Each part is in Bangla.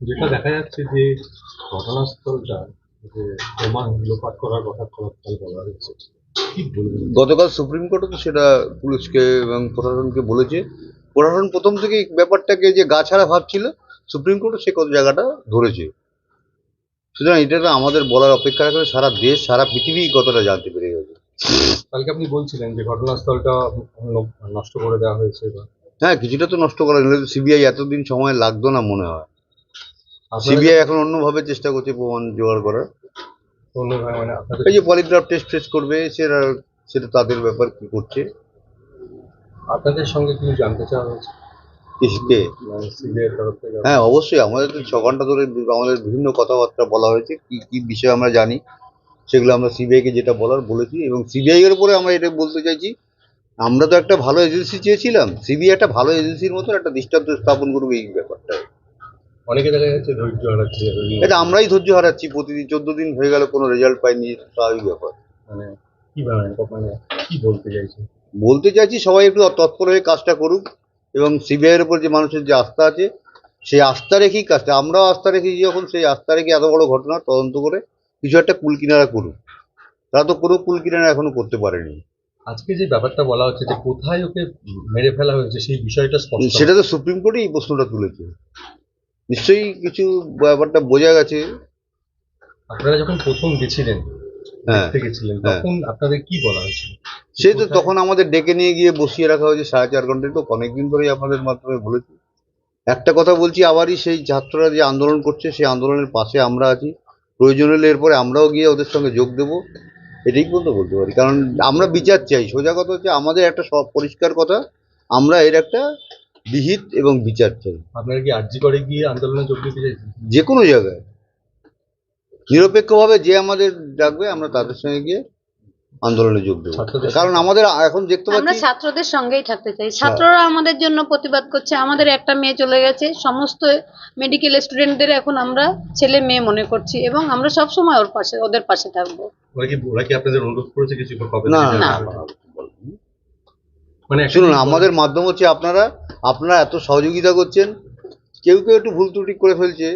যেটা দেখা যাচ্ছে যে ঘটনাস্থলটা যে বোমা লোপাট করার কথা গতকাল বলা হয়েছে, কি বলবেন? গতকাল সুপ্রিম কোর্টও তো সেটা পুলিশকে এবং প্রশাসনকে বলেছে। প্রশাসন প্রথম থেকেই ব্যাপারটাকে যে গা ছাড়া ভাবছিল, সুপ্রিম কোর্টও সে কত জায়গাটা ধরেছে। সুতরাং এটা তো আমাদের বলার অপেক্ষা রাখে, সারা দেশ সারা পৃথিবী কতটা জানতে পেরে গেছে। কালকে আপনি বলছিলেন যে ঘটনাস্থলটা নষ্ট করে দেওয়া হয়েছে, বা হ্যাঁ, কিছুটা তো নষ্ট করা গেলে সিবিআই এতদিন সময় লাগতো না মনে হয়। আপনারা সিবিআই এখন অন্যভাবে চেষ্টা করছে প্রমাণ জোগাড় করার। অন্য মানে আপনাদের এই যে পলিগ্রাফ টেস্ট ফেস্ট করবে, সেটা সেটা তাদের ব্যাপার, কি করছে। আপনাদের সঙ্গে কিছু জানতে চাওয়া হয়েছে কিসকে? মানে সিবিআই তরফ থেকে? হ্যাঁ, অবশ্যই আমাদের তো 6 ঘন্টা ধরে আমাদের বিভিন্ন কথাবার্তা বলা হয়েছে, কি কি বিষয় আমরা জানি সেগুলো আমরা সিবিআইকে যেটা বলার বলেছি। এবং সিবিআই এর উপরে আমরা এটা বলতে চাইছি, আমরা তো একটা ভালো এজেন্সি চেয়েছিলাম, সিবিআই একটা ভালো এজেন্সির মতো একটা দৃষ্টান্ত স্থাপন করবে এই ব্যাপারটা। অনেকে দেখা যাচ্ছে ধৈর্য হারাচ্ছে, এটা আমরাই ধৈর্য হারাচ্ছি, প্রতিদিন 14 দিন হয়ে গেল কোনো রেজাল্ট পাইনি, স্বাভাবিক ব্যাপার। মানে কি মানে কি বলতে চাইছে? বলতে চাইছি সবাই একটু তৎপর হয়ে কাজটা করুক, এবং সিবিআই এর উপর যে মানুষের যে আস্থা আছে, সেই আস্থা রেখেই কাজটা, আমরাও আস্থা রেখেছি যখন, সেই আস্থা রেখে এত বড় ঘটনা তদন্ত করে কিছু একটা কুল কিনারা করুক। তারা তো কোনো কুল কিনারা এখনো করতে পারেনি। আজকে যে ব্যাপারটা বলা হচ্ছে যে কোথায় ওকে মেরে ফেলা হয়েছে সেই বিষয়টা স্পষ্ট সেটা তো সুপ্রিম কোর্টই এই প্রশ্নটা তুলেছে, নিশ্চয়ই কিছু ব্যাপারটা বোঝা গেছে। আপনারা যখন প্রথম গেছিলেন, হ্যাঁ, দেখতে গেছিলেন, হ্যাঁ, তখন আপনাদের কি বলা হয়েছিল? সেই তো তখন আমাদের ডেকে নিয়ে গিয়ে বসিয়ে রাখা হয়েছে 4.5 ঘন্টা, তো অনেকদিন ধরেই আপনাদের মাধ্যমে বলেছি। একটা কথা বলছি আবারই, সেই ছাত্ররা যে আন্দোলন করছে সেই আন্দোলনের পাশে আমরা আছি, প্রয়োজন হলে এরপরে আমরাও গিয়ে ওদের সঙ্গে যোগ দেবো, এটাই পর্যন্ত বলতে পারি। কারণ আমরা বিচার চাই, সোজা কথা হচ্ছে আমাদের একটা সব পরিষ্কার কথা, আমরা এর একটা বিহিত এবং বিচার চাই। আপনারা কি আরজি করে গিয়ে আন্দোলনে যোগ দিতে চাইছেন? যে কোনো জায়গায় নিরপেক্ষভাবে যে আমাদের ডাকবে আমরা তাদের সঙ্গে গিয়ে আন্দোলনে যোগ দেবো। ছাত্রদের কারণ আমাদের এখন দেখতে আমরা পাচ্ছি, ছাত্রদের সঙ্গেই থাকতে চাই। ছাত্ররা আমাদের জন্য প্রতিবাদ করছে। আমাদের একটা মেয়ে চলে গেছে, সমস্ত মেডিকেল স্টুডেন্টদের এখন আমরা ছেলে মেয়ে মনে করছি, এবং আমরা সব সময় ওদের পাশে থাকবো। ওরা কি আপনাদের অনুরোধ করেছে কিছু কবে না থেকে? না, মানে শুনুন, আমাদের মাধ্যম হচ্ছে আপনারা, আপনারা এত সহযোগিতা করছেন, কেউ কেউ একটু ভুল ত্রুটি করে ফেলছে,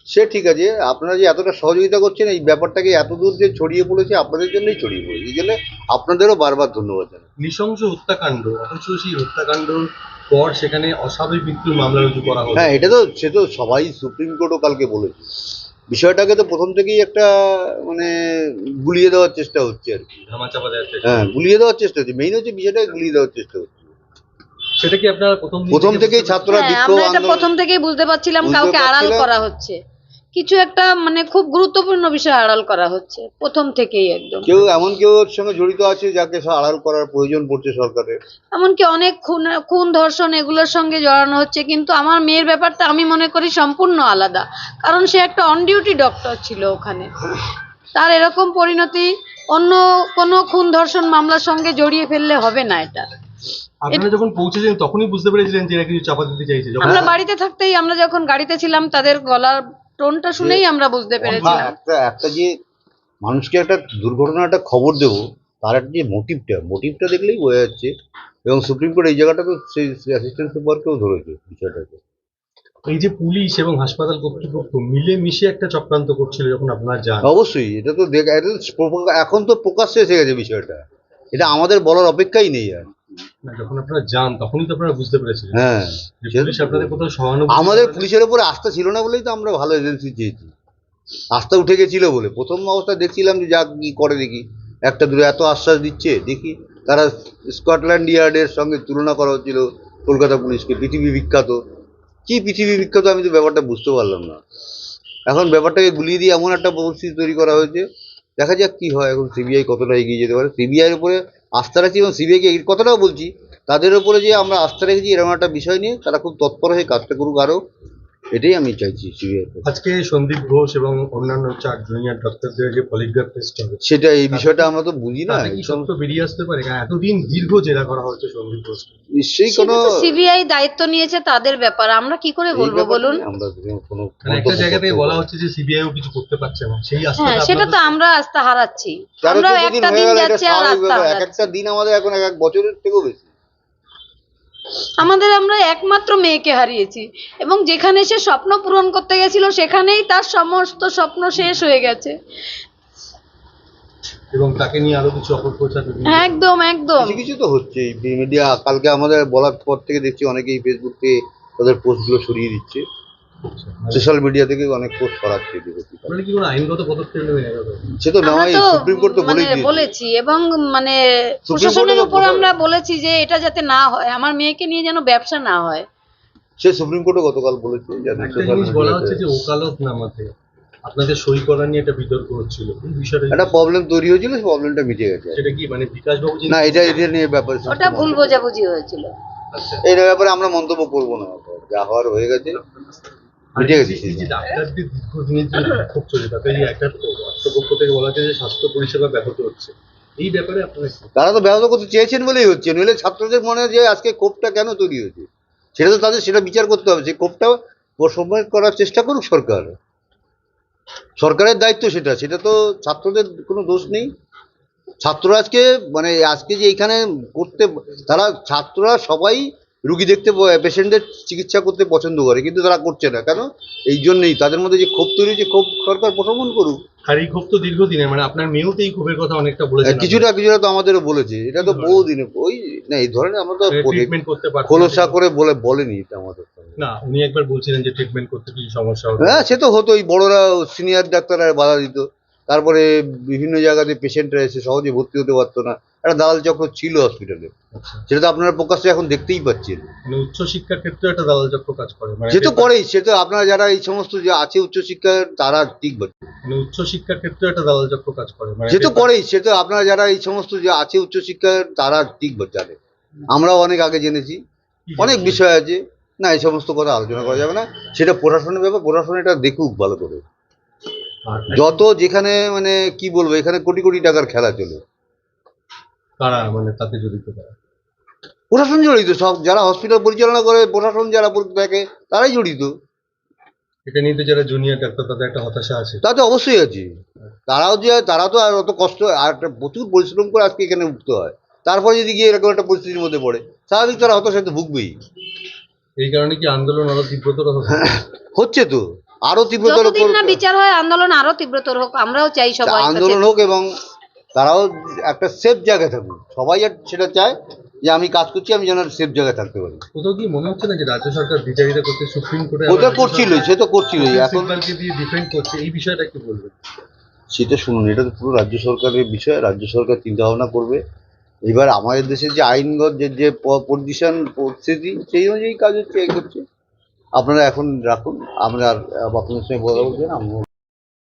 সে ঠিক আছে, আপনারা যে এতটা সহযোগিতা করছেন, এই ব্যাপারটাকে এত দূর যে ছড়িয়ে পড়েছে আপনাদের জন্যই ছড়িয়ে পড়েছে, এই জন্য আপনাদেরও বারবার ধন্যবাদ জানাই। নৃশংস হত্যাকাণ্ড, অথচ সেই হত্যাকাণ্ডর পর সেখানে অস্বাভাবিক মৃত্যুর মামলা রুজু করা হলো। হ্যাঁ, এটা তো সে তো সবাই, সুপ্রিম কোর্টও কালকে বলেছে, বিষয়টাকে তো প্রথম থেকেই একটা মানে গুলিয়ে দেওয়ার চেষ্টা হচ্ছে আর কি। ধামাচাপা দেওয়ার চেষ্টা। হ্যাঁ, গুলিয়ে দেওয়ার চেষ্টা হচ্ছে, মেইন হচ্ছে বিষয়টাকে গুলিয়ে দেওয়ার চেষ্টা হচ্ছে। সেটা কি আপনারা প্রথম থেকেই ছাত্ররা হ্যাঁ, বিক্ষোভ আমরা এটা আন্দোলন প্রথম থেকেই বুঝতে পারছিলাম বুঝতে কাউকে আড়াল পারছিলাম। করা হচ্ছে, কিছু একটা মানে খুব গুরুত্বপূর্ণ বিষয় আড়াল করা হচ্ছে প্রথম থেকেই একদম। কেউ ওর সঙ্গে জড়িত আছে যাকে আড়াল করার প্রয়োজন পড়ছে সরকারের। এমনকি অনেক খুন ধর্ষণ এগুলোর সঙ্গে জড়ানো হচ্ছে, কিন্তু আমার মেয়ের ব্যাপারটা আমি মনে করি সম্পূর্ণ আলাদা। কারণ সে একটা অন ডিউটি ডক্টর ছিল ওখানে, তার এরকম পরিণতি অন্য কোনো খুন ধর্ষণ মামলার সঙ্গে জড়িয়ে ফেললে হবে না। এটা আপনারা যখন পৌঁছেছেন তখনই বুঝতে পেরেছিলেন যে এরা কিছু চাপা দিতে চাইছে? আমরা বাড়িতে থাকতেই, আমরা যখন গাড়িতে ছিলাম তাদের গলার টোনটা শুনেই আমরা বুঝতে পেরেছিলাম। একটা যে মানুষকে একটা দুর্ঘটনার একটা খবর দেবো, তার একটা যে মোটিভটা দেখলেই বোঝা যাচ্ছে। এবং সুপ্রিম কোর্ট এই জায়গাটা তো সেই অ্যাসিস্ট্যান্ট সুপারকেও ধরেছে বিষয়টাকে। এই যে পুলিশ এবং হাসপাতাল কর্তৃপক্ষ মিলে মিশে একটা চক্রান্ত করছিল যখন আপনারা যান, অবশ্যই এটা তো এখন তো প্রকাশ্যে এসে গেছে বিষয়টা, এটা আমাদের বলার অপেক্ষাই নেই আর। যখন আপনারা যান তখনই তো আপনারা বুঝতে পেরেছিলেন হ্যাঁ, যে পুলিশ আপনাদের কোথাও সহানুভূতি। আমাদের পুলিশের উপরে আস্থা ছিল না বলেই তো আমরা ভালো এজেন্সি চেয়েছি। আস্থা উঠে গেছিল বলে প্রথম অবস্থায় দেখছিলাম যে যা কি করে দেখি, একটা দূরে এত আশ্বাস দিচ্ছে দেখি, তারা স্কটল্যান্ড ইয়ার্ডের সঙ্গে তুলনা করা হচ্ছিল কলকাতা পুলিশকে, পৃথিবী বিখ্যাত। কি পৃথিবী বিখ্যাত, আমি তো ব্যাপারটা বুঝতে পারলাম না। এখন ব্যাপারটাকে গুলিয়ে দিয়ে এমন একটা পরিস্থিতি তৈরি করা হয়েছে, দেখা যাক কি হয়। এখন সিবিআই কতটা এগিয়ে যেতে পারে, সিবিআইয়ের উপরে আস্থা রাখছি, এবং সিবিআইকে এই কথাটাও বলছি, তাদের উপরে যে আমরা আস্থা রেখেছি এরকম একটা বিষয় নিয়ে তারা খুব তৎপর হয়ে কাজটা করুক আরও, এটাই আমি চাইছি সিবিআই। আজকে সন্দীপ ঘোষ এবং অন্যান্য 4 জুনিয়র ডক্টরদের যে পলিগ্রাফ টেস্ট হবে, সেটা এই বিষয়টা আমরা তো বুঝি না, তাতে কি সত্য বেরিয়ে আসতে পারে? কারণ এতদিন দীর্ঘ জেরা করা হচ্ছে সন্দীপ ঘোষ। নিশ্চয়ই সেটা কোনো তো সিবিআই দায়িত্ব নিয়েছে, তাদের ব্যাপার, আমরা কি করে এই বলবো ব্যাপারে বলুন? আমরা কোনো একটা মন্তব্য জায়গা থেকে করতে বলা পারি না। হচ্ছে যে সিবিআইও কিছু করতে পারছে না, সেই হ্যাঁ, আস্থাটা সেটা তো আপনাদের। আমরা আস্থা হারাচ্ছি। 13-14 আমরা দিন একটা হয়ে দিন গেল, এটা যাচ্ছে আর স্বাভাবিক আস্থা ব্যাপার। এক হারাচ্ছি। একটা দিন আমাদের এখন এক বছরের থেকেও বেশি। আমরা একমাত্র মেয়েকে হারিয়েছি, এবং যেখানে সে স্বপ্ন পূরণ করতে গেছিল সেখানেই তার সমস্ত স্বপ্ন শেষ হয়ে গেছে। এবং তাকে নিয়ে আরো কিছু অপপ্রচার একদম একদম। কিছু কিছু তো হচ্ছে মিডিয়া, কালকে আমাদের বলার পর থেকে দেখছি অনেকেই ফেসবুকে তাদের পোস্টগুলো সরিয়ে দিচ্ছে, সোশ্যাল মিডিয়া থেকে অনেক পোস্ট সরাচ্ছে। মানে কি কোনো আইনগত পদক্ষেপ নেবেন এভাবে? সে তো আমরা নেওয়াই, তো সুপ্রিম কোর্ট তো বলেই দিয়েছে। বলেছি, এবং মানে সুপ্রিম প্রশাসনের কোর্টে তো উপর আমরা বলেছি যে এটা যাতে না হয়, আমার মেয়েকে নিয়ে যেন ব্যবসা না হয়। সে সুপ্রিম কোর্টে গতকাল বলেছে যে একটা জিনিস বলা হচ্ছে যে ওকালতনামাতে আপনাদের সই করা নিয়ে একটা বিতর্ক হচ্ছিল, এই বিষয়টা একটা প্রবলেম তৈরি হয়েছিল, সেই প্রবলেমটা মিটে গেছে। সেটা কি মানে বিকাশ বাবু না, এটা নিয়ে ব্যাপার, ওটা ভুল বোঝাবুঝি হয়েছিল। আচ্ছা, এই ব্যাপারে আমরা মন্তব্য করবো না, যা হওয়ার হয়ে গেছে, আর মিটে গেছে। এই যে ডাক্তারদের দীর্ঘদিনের যে বিক্ষোভ চলে, তাতে এই একটা রাষ্ট্রপক্ষ থেকে বলা হচ্ছে যে স্বাস্থ্য পরিষেবা ব্যাহত হচ্ছে, এই ব্যাপারে আপনারা কি? তারা তো ব্যবস্থা করতে চেয়েছেন বলেই হচ্ছে, নইলে ছাত্রদের মনে যে আজকে ক্ষোভটা কেন তৈরি হয়েছে সেটা তো তাদের সেটা বিচার করতে হবে। সেই ক্ষোভটা সময় করার চেষ্টা করুক সরকার, সরকারের দায়িত্ব সেটা, সেটা তো ছাত্রদের কোনো দোষ নেই। ছাত্ররা আজকে মানে আজকে যে এইখানে করতে, তারা ছাত্ররা সবাই রুগী দেখতে, পেশেন্টদের চিকিৎসা করতে পছন্দ করে, কিন্তু তারা করছে না কেন? এই জন্যই তাদের মধ্যে যে ক্ষোভ তৈরি হয়েছে, ক্ষোভ সরকার প্রশমন করুক। আর এই ক্ষোভ তো দীর্ঘদিনের, মানে আপনার মেয়েও তো এই ক্ষোভের কথা অনেকটা বলেছে, কিছুটা তো আমাদেরও বলেছে, এটা তো বহুদিনে ওই না এই ধরনের, আমরা তো ট্রিটমেন্ট করতে পারছেন খোলসা করে বলেনি এটা আমাদের সঙ্গে। না, উনি একবার বলছিলেন যে ট্রিটমেন্ট করতে কিছু সমস্যা হবে। হ্যাঁ, সে তো হতোই, বড়রা সিনিয়র ডাক্তাররা বাধা দিত, তারপরে বিভিন্ন জায়গাতে পেশেন্টরা এসে সহজে ভর্তি হতে পারতো না, একটা দালাল চক্র ছিল হসপিটালে, আচ্ছা, সেটা তো আপনারা প্রকাশ্যে এখন দেখতেই পাচ্ছেন। মানে উচ্চশিক্ষার ক্ষেত্রে একটা দালাল চক্র কাজ করে, মানে সে তো করেই, সে তো আপনারা যারা এই সমস্ত যে আছে উচ্চশিক্ষার তারা ঠিক বলছে, মানে উচ্চশিক্ষার ক্ষেত্রে একটা দালাল চক্র কাজ করে, মানে সে তো করেই, সে তো আপনারা যারা এই সমস্ত যে আছে উচ্চশিক্ষার তারা ঠিক জানে, আমরাও অনেক আগে জেনেছি, অনেক বিষয় আছে। না, এই সমস্ত কথা আলোচনা করা যাবে না, সেটা প্রশাসনের ব্যাপার, প্রশাসন এটা দেখুক ভালো করে। আর যত যেখানে মানে কি বলবো, এখানে কোটি কোটি টাকার খেলা চলে, কারা মানে তাতে জড়িত তারা? প্রশাসন জড়িত, সব যারা হসপিটাল পরিচালনা করে, প্রশাসন যারা দেখে তারাই জড়িত। এটা নিয়ে তো যারা জুনিয়র ডাক্তার তাদের একটা হতাশা আছে। তাতে অবশ্যই আছে, তারা তো আর অত কষ্ট আর একটা প্রচুর পরিশ্রম করে আজকে এখানে উঠতে হয়, তারপরে যদি গিয়ে এরকম একটা পরিস্থিতির মধ্যে পড়ে, স্বাভাবিক তারা হতাশাতে ভুগবেই। এই কারণে কি আন্দোলন আরো তীব্রতর হবে? হচ্ছে তো, আরো তীব্রতর যতদিন না বিচার হয় আন্দোলন আরো তীব্রতর হোক, আমরাও চাই সবাই আন্দোলন হোক, এবং তারাও একটা সেফ জায়গায় থাকুক, সবাই আর সেটা চায় যে আমি কাজ করছি, আমি যেন সেফ জায়গায় থাকতে পারি। কোথাও কি মনে হচ্ছে না যে রাজ্য সরকার বিচারিতা করতে সুপ্রিম কোর্টে ওটা করছিলই, সে তো করছিলই, এখন সিম্বলকে দিয়ে ডিফেন্ড করছে, এই বিষয়টা কি বলবেন? সেটা শুনুন, এটা তো পুরো রাজ্য সরকারের বিষয়, রাজ্য সরকার চিন্তা ভাবনা করবে। এবার আমাদের দেশের যে আইনগত যে পজিশন পরিস্থিতি, সেই অনুযায়ী কাজ হচ্ছে, এই করছে। আপনারা এখন রাখুন, আমরা আপনাদের সঙ্গে কথা বলছেন।